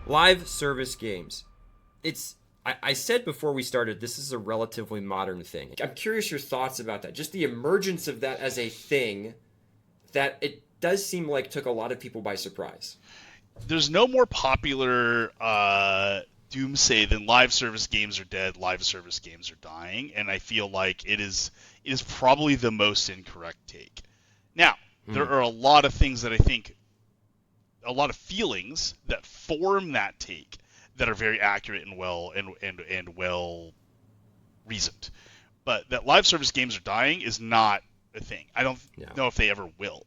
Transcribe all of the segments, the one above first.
Live service games. I said before we started, this is a relatively modern thing. I'm curious your thoughts about that. Just the emergence of that as a thing that it does seem like took a lot of people by surprise. There's no more popular doomsay than live service games are dead, live service games are dying, and I feel like it is probably the most incorrect take. Now, there Hmm. are a lot of things that I think, a lot of feelings that form that take that are very accurate and well reasoned. But that live service games are dying is not a thing. I don't No. know if they ever will.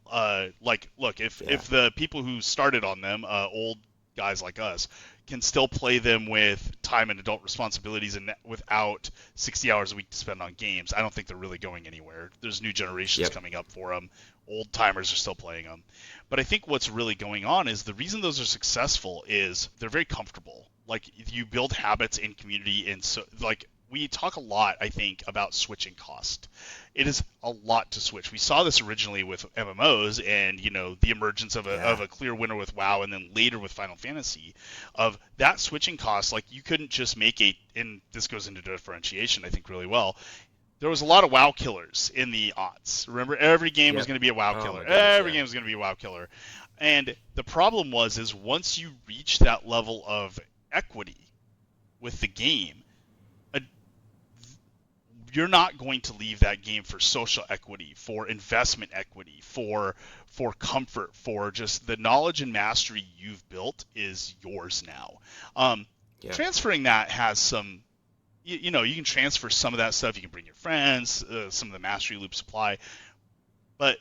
Like, look, Yeah. if the people who started on them, old guys like us, can still play them with time and adult responsibilities and without 60 hours a week to spend on games, I don't think they're really going anywhere. There's new generations Yep. coming up for them. Old timers are still playing them. But I think what's really going on is the reason those are successful is they're very comfortable. Like you build habits in community, and so like we talk a lot, I think, about switching cost. It is a lot to switch. We saw this originally with MMOs, and the emergence of a Yeah. clear winner with WoW, and then later with Final Fantasy, of that switching cost. Like you couldn't just make and this goes into differentiation, I think, really well. There was a lot of WoW killers in the odds. Remember, every game was Yep. going to be a WoW Oh killer. my goodness, Every yeah. game was going to be a WoW killer. And the problem is once you reach that level of equity with the game, a you're not going to leave that game for social equity, for investment equity, for comfort, for just the knowledge and mastery you've built is yours now. Yeah. Transferring that has some, you can transfer some of that stuff. You can bring your friends, some of the mastery loops apply, but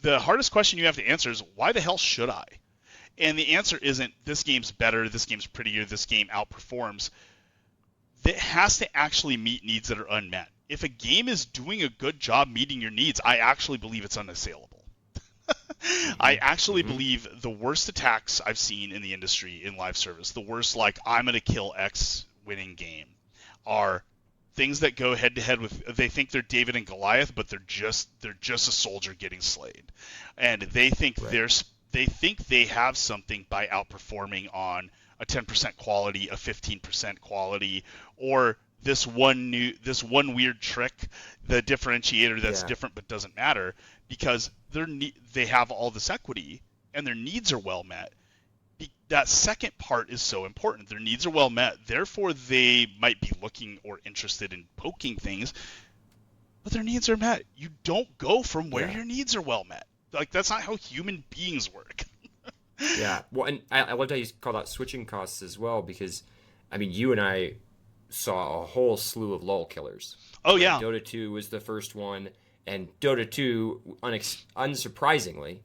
the hardest question you have to answer is why the hell should I? And the answer isn't this game's better, this game's prettier, this game outperforms. It has to actually meet needs that are unmet. If a game is doing a good job meeting your needs, I actually believe it's unassailable. I Mm-hmm. actually Mm-hmm. believe the worst attacks I've seen in the industry in live service, the worst, like, I'm going to kill X winning game, are things that go head to head with, they think they're David and Goliath, but they're just a soldier getting slayed. And Right. they think they have something by outperforming on a 10% quality, a 15% quality, or this one weird trick, the differentiator that's Yeah. different but doesn't matter, because they have all this equity and their needs are well met. That second part is so important. Their needs are well met, therefore they might be looking or interested in poking things, but their needs are met. You don't go from where Yeah. your needs are well met. Like that's not how human beings work. Yeah. Well, and I loved how you called out switching costs as well because, I mean, you and I saw a whole slew of lull killers, Oh right? yeah. Dota 2 was the first one, and Dota 2, unsurprisingly,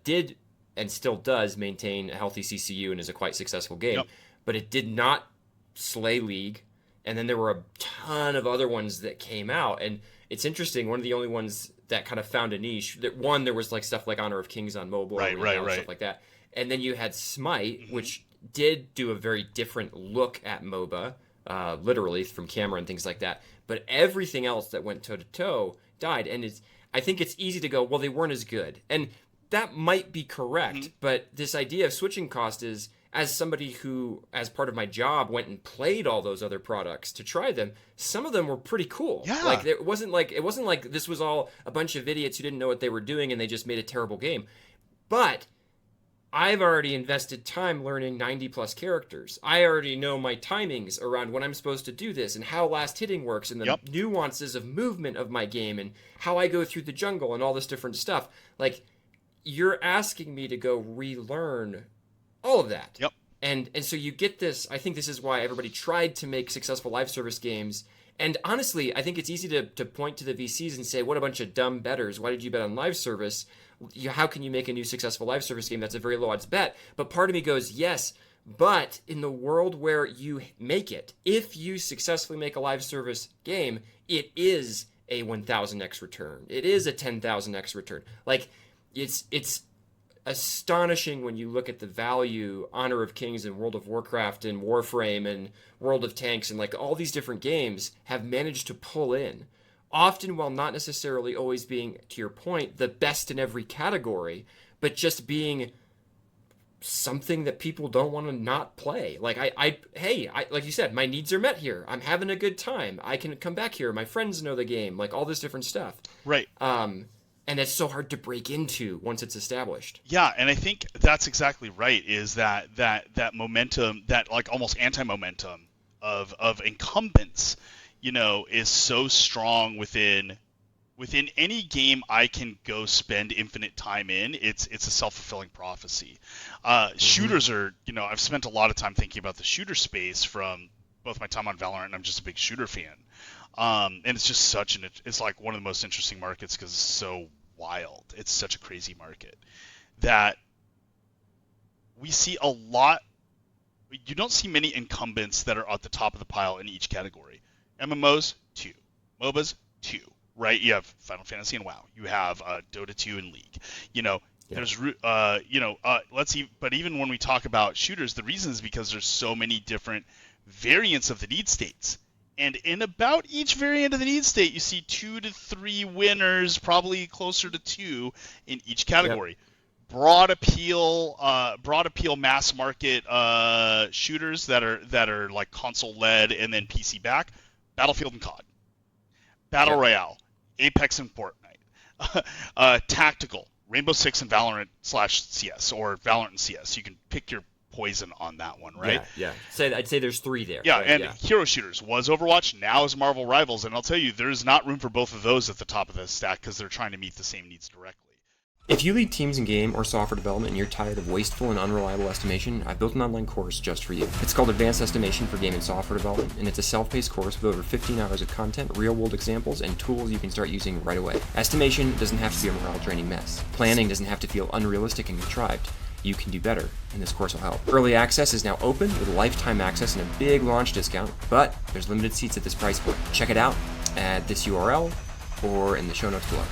did and still does maintain a healthy CCU and is a quite successful game, Yep. but it did not slay League. And then there were a ton of other ones that came out, and it's interesting. One of the only ones that kind of found a niche. That one, there was like stuff like Honor of Kings on mobile Right, arena right, and stuff right. like that, and then you had Smite, Hmm. which did do a very different look at MOBA, literally from camera and things like that. But everything else that went toe to toe died, and I think it's easy to go, well, they weren't as good, and that might be Hmm. correct. But this idea of switching cost is, as somebody who, as part of my job, went and played all those other products to try them, some of them were pretty cool. Yeah. Like it wasn't like this was all a bunch of idiots who didn't know what they were doing and they just made a terrible game. But I've already invested time learning 90 plus characters. I already know my timings around when I'm supposed to do this and how last hitting works and the Yep. nuances of movement of my game and how I go through the jungle and all this different stuff. Like, you're asking me to go relearn all of that. Yep. And so you get this. I think this is why everybody tried to make successful live service games. And honestly, I think it's easy to point to the VCs and say, what a bunch of dumb betters. Why did you bet on live service? How can you make a new successful live service game? That's a very low odds bet. But part of me goes, yes, but in the world where you make it, if you successfully make a live service game, it is a 1000x return. It is a 10,000x return. Like, it's astonishing when you look at the value Honor of Kings and World of Warcraft and Warframe and World of Tanks and like all these different games have managed to pull in. Often while not necessarily always being, to your point, the best in every category, but just being something that people don't want to not play. Like I like you said, my needs are met here. I'm having a good time. I can come back here. My friends know the game. Like all this different stuff. Right. And it's so hard to break into once it's established. Yeah, and I think that's exactly right. Is that momentum, that like almost anti-momentum of incumbents, is so strong within any game I can go spend infinite time in. It's a self-fulfilling prophecy. Shooters are, I've spent a lot of time thinking about the shooter space from both my time on Valorant, and I'm just a big shooter fan. And it's just it's like one of the most interesting markets because it's so wild. It's such a crazy market that we see a lot. You don't see many incumbents that are at the top of the pile in each category. MMOs, 2. MOBAs, 2. Right? You have Final Fantasy and WoW. You have Dota 2 and League. There's but even when we talk about shooters, the reason is because there's so many different variants of the need states. And in about each variant of the need state, you see 2 to 3 winners, probably closer to 2 in each category. Yep. Broad appeal mass market shooters that are like console led and then PC back. Battlefield and COD. Battle Royale, Apex and Fortnite. Tactical, Rainbow Six and Valorant /CS, or Valorant and CS. You can pick your poison on that one, right? Yeah. I'd say there's 3 there. Yeah, right? and hero shooters was Overwatch, now is Marvel Rivals, and I'll tell you, there's not room for both of those at the top of the stack because they're trying to meet the same needs directly. If you lead teams in game or software development and you're tired of wasteful and unreliable estimation, I've built an online course just for you. It's called Advanced Estimation for Game and Software Development, and it's a self-paced course with over 15 hours of content, real-world examples, and tools you can start using right away. Estimation doesn't have to be a morale-draining mess. Planning doesn't have to feel unrealistic and contrived. You can do better, and this course will help. Early access is now open with lifetime access and a big launch discount, but there's limited seats at this price point. Check it out at this URL or in the show notes below.